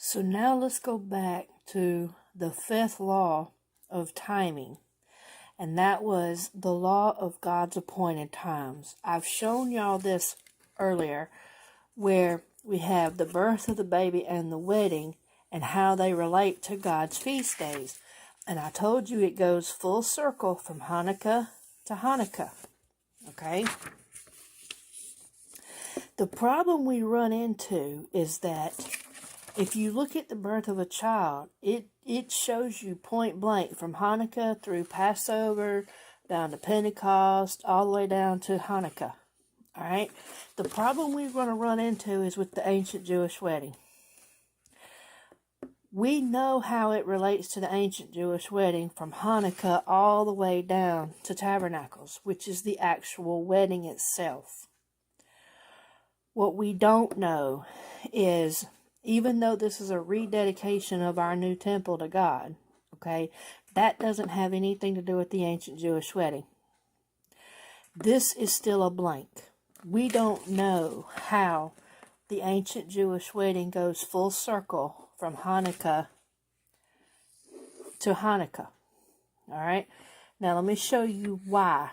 So now let's go back to the fifth law of timing, and that was the law of God's appointed times. I've shown y'all this earlier, where we have the birth of the baby and the wedding and how they relate to God's feast days. And I told you it goes full circle from Hanukkah to Hanukkah. Okay? The problem we run into is that if you look at the birth of a child, it shows you point blank from Hanukkah through Passover, down to Pentecost, all the way down to Hanukkah. All right? The problem we're going to run into is with the ancient Jewish wedding. We know how it relates to the ancient Jewish wedding from Hanukkah all the way down to Tabernacles, which is the actual wedding itself. What we don't know is, even though this is a rededication of our new temple to God, okay, that doesn't have anything to do with the ancient Jewish wedding. This is still a blank. We don't know how the ancient Jewish wedding goes full circle from Hanukkah to Hanukkah. All right? Now let me show you why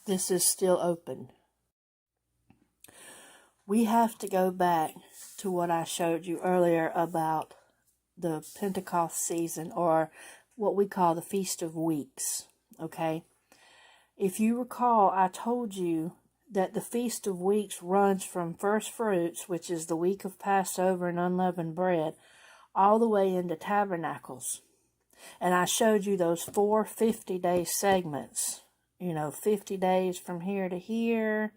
this is still open. We have to go back to what I showed you earlier about the Pentecost season, or what we call the Feast of Weeks. Okay? If you recall, I told you that the Feast of Weeks runs from First Fruits, which is the week of Passover and unleavened bread, all the way into Tabernacles. And I showed you those 4 50-day segments. 50 days from here to here,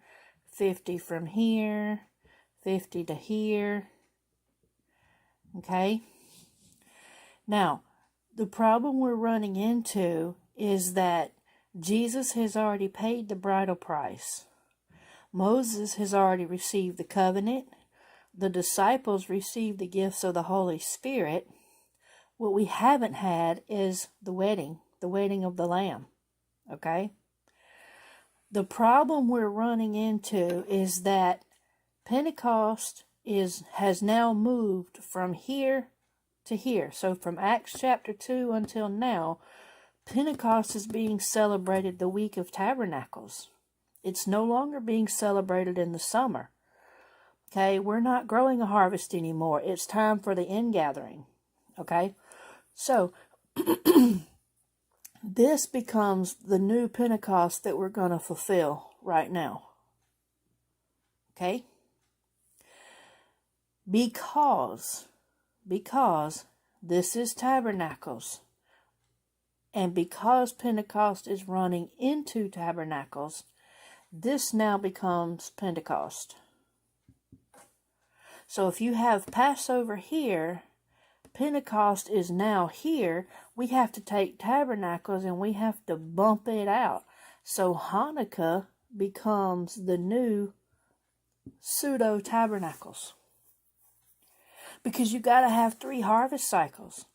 50 from here, 50 to here. Okay? Now, the problem we're running into is that Jesus has already paid the bridal price. Moses has already received the covenant. The disciples received the gifts of the Holy Spirit. What we haven't had is the wedding of the Lamb. Okay? The problem we're running into is that Pentecost has now moved from here to here. So from Acts chapter 2 until now, Pentecost is being celebrated the week of Tabernacles. It's no longer being celebrated in the summer. Okay, we're not growing a harvest anymore. It's time for the ingathering. Okay, so this becomes the new Pentecost that we're going to fulfill right now. Okay? Because this is Tabernacles, and because Pentecost is running into Tabernacles, this now becomes Pentecost. So if you have Passover here, Pentecost is now here. We have to take Tabernacles and we have to bump it out. So Hanukkah becomes the new pseudo-tabernacles. Because you got to have 3 harvest cycles.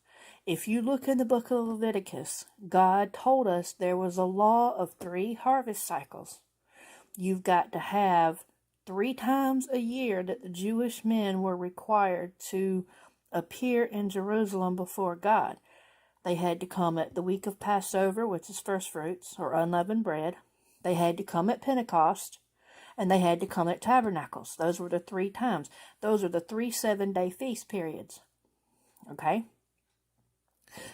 If you look in the book of Leviticus, God told us there was a law of 3 harvest cycles. You've got to have 3 times a year that the Jewish men were required to appear in Jerusalem before God. They had to come at the week of Passover, which is first fruits, or unleavened bread. They had to come at Pentecost, and they had to come at Tabernacles. Those were the 3 times. Those are the 3 7-day feast periods. Okay?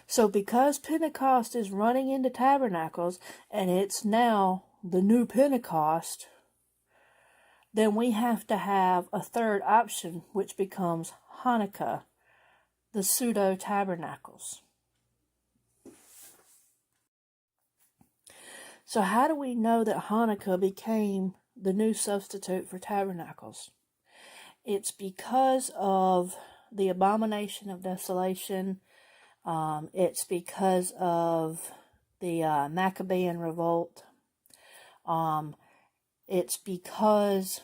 So because Pentecost is running into Tabernacles, and it's now the new Pentecost, then we have to have a third option, which becomes Hanukkah, the pseudo-tabernacles. So how do we know that Hanukkah became the new substitute for tabernacles? It's because of the abomination of desolation. It's because of the Maccabean revolt. It's because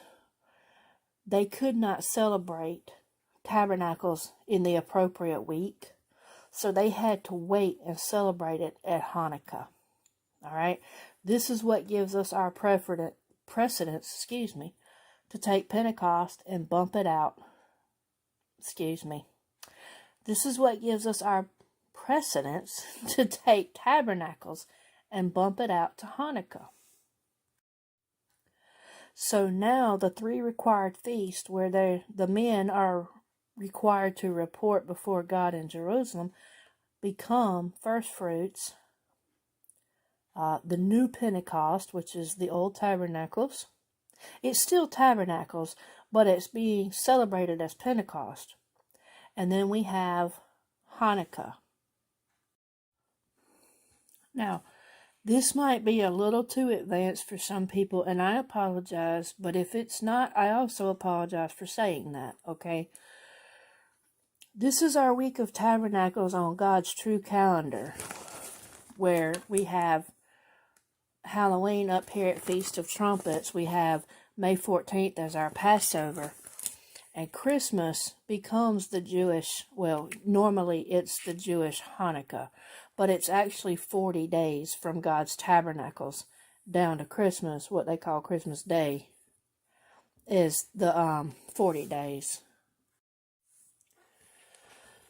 they could not celebrate tabernacles in the appropriate week, so they had to wait and celebrate it at Hanukkah. All right, this is what gives us our precedence, to take Pentecost and bump it out, This is what gives us our precedence to take tabernacles and bump it out to Hanukkah. So now the 3 required feasts where the men are required to report before God in Jerusalem become first fruits, the new Pentecost, which is the old tabernacles. It's still tabernacles, but it's being celebrated as Pentecost. And then we have Hanukkah. Now, this might be a little too advanced for some people, and I apologize, but if it's not, I also apologize for saying that, okay? This is our week of tabernacles on God's true calendar, where we have Halloween up here at Feast of Trumpets. We have May 14th as our Passover. And Christmas becomes the Jewish, well, normally it's the Jewish Hanukkah, but it's actually 40 days from God's tabernacles down to Christmas. What they call Christmas Day is the 40 days.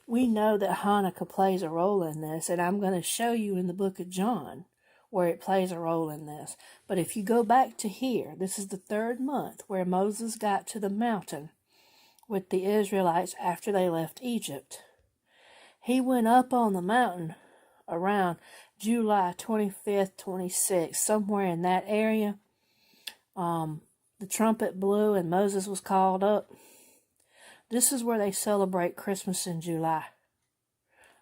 We know that Hanukkah plays a role in this, and I'm going to show you in the book of John where it plays a role in this. But if you go back to here, this is the 3rd month where Moses got to the mountain with the Israelites after they left Egypt. He went up on the mountain around July 25th, 26th, somewhere in that area. The trumpet blew and Moses was called up. This is where they celebrate Christmas in July.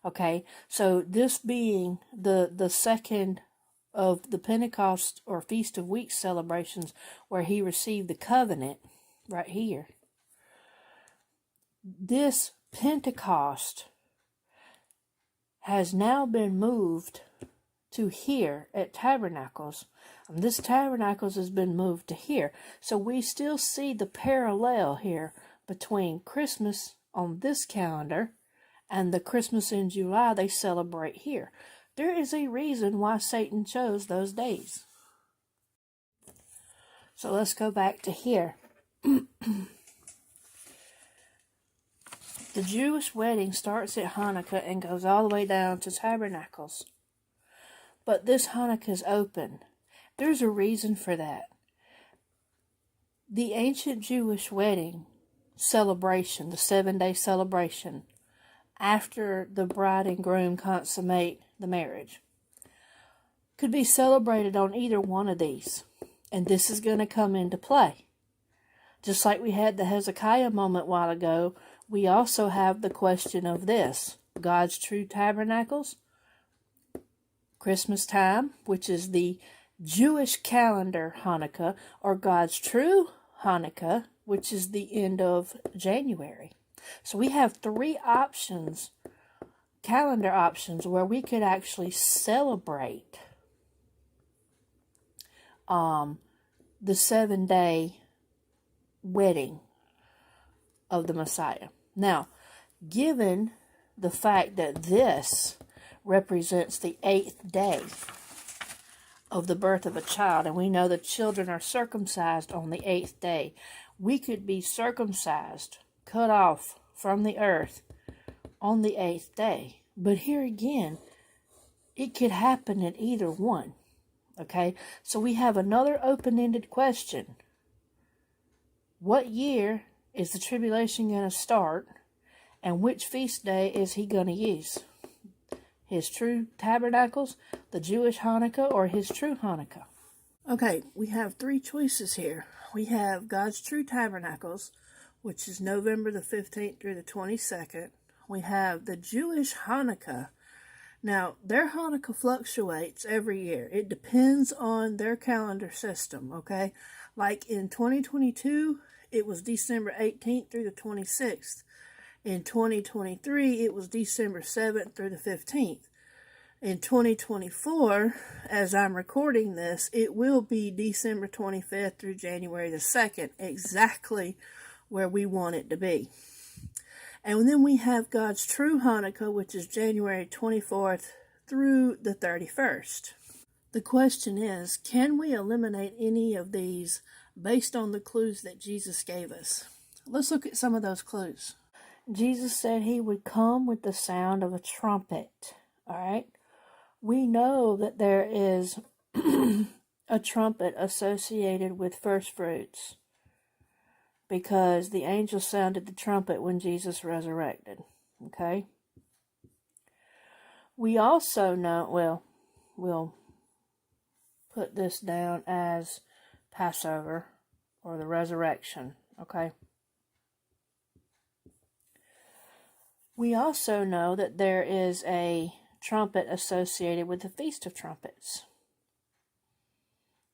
Okay, so this being the second of the Pentecost or Feast of Weeks celebrations where he received the covenant right here. This Pentecost has now been moved to here at Tabernacles. And this Tabernacles has been moved to here. So we still see the parallel here between Christmas on this calendar and the Christmas in July they celebrate here. There is a reason why Satan chose those days. So let's go back to here. The Jewish wedding starts at Hanukkah and goes all the way down to Tabernacles. But this Hanukkah is open. There's a reason for that. The ancient Jewish wedding celebration, the 7-day celebration, after the bride and groom consummate the marriage, could be celebrated on either one of these. And this is going to come into play. Just like we had the Hezekiah moment a while ago, we also have the question of this: God's true tabernacles, Christmas time, which is the Jewish calendar Hanukkah, or God's true Hanukkah, which is the end of January. So we have 3 options, calendar options, where we could actually celebrate the 7-day wedding of the Messiah. Now, given the fact that this represents the 8th day of the birth of a child, and we know the children are circumcised on the 8th day, we could be circumcised, cut off from the earth on the 8th day. But here again, it could happen at either one. Okay, so we have another open-ended question. What year is the tribulation going to start, and which feast day is he going to use? His true tabernacles, the Jewish Hanukkah, or his true Hanukkah? Okay, we have 3 choices here. We have God's true tabernacles, which is November the 15th through the 22nd. We have the Jewish Hanukkah. Now, their Hanukkah fluctuates every year. It depends on their calendar system, okay? Like in 2022, it was December 18th through the 26th. In 2023, it was December 7th through the 15th. In 2024, as I'm recording this, it will be December 25th through January the 2nd, exactly where we want it to be. And then we have God's true Hanukkah, which is January 24th through the 31st. The question is, can we eliminate any of these based on the clues that Jesus gave us? Let's look at some of those clues. Jesus said he would come with the sound of a trumpet. All right? We know that there is a trumpet associated with first fruits because the angel sounded the trumpet when Jesus resurrected. Okay? We also know, well, we'll put this down as Passover or the resurrection. Okay? We also know that there is a trumpet associated with the Feast of Trumpets.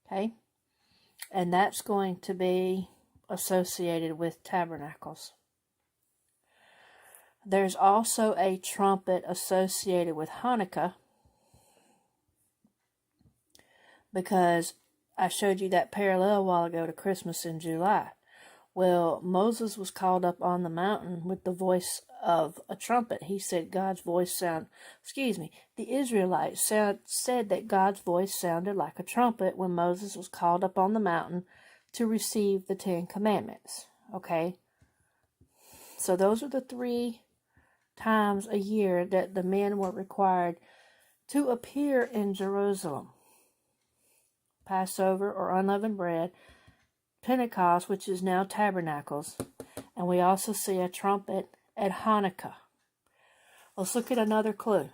Okay? And that's going to be associated with tabernacles. There's also a trumpet associated with Hanukkah, because I showed you that parallel a while ago to Christmas in July. Well, Moses was called up on the mountain with the voice of a trumpet. He said the Israelites said that God's voice sounded like a trumpet when Moses was called up on the mountain to receive the 10 Commandments. Okay? So those are the 3 times a year that the men were required to appear in Jerusalem. Passover or unleavened bread, Pentecost, which is now tabernacles, and we also see a trumpet at Hanukkah. Let's look at another clue.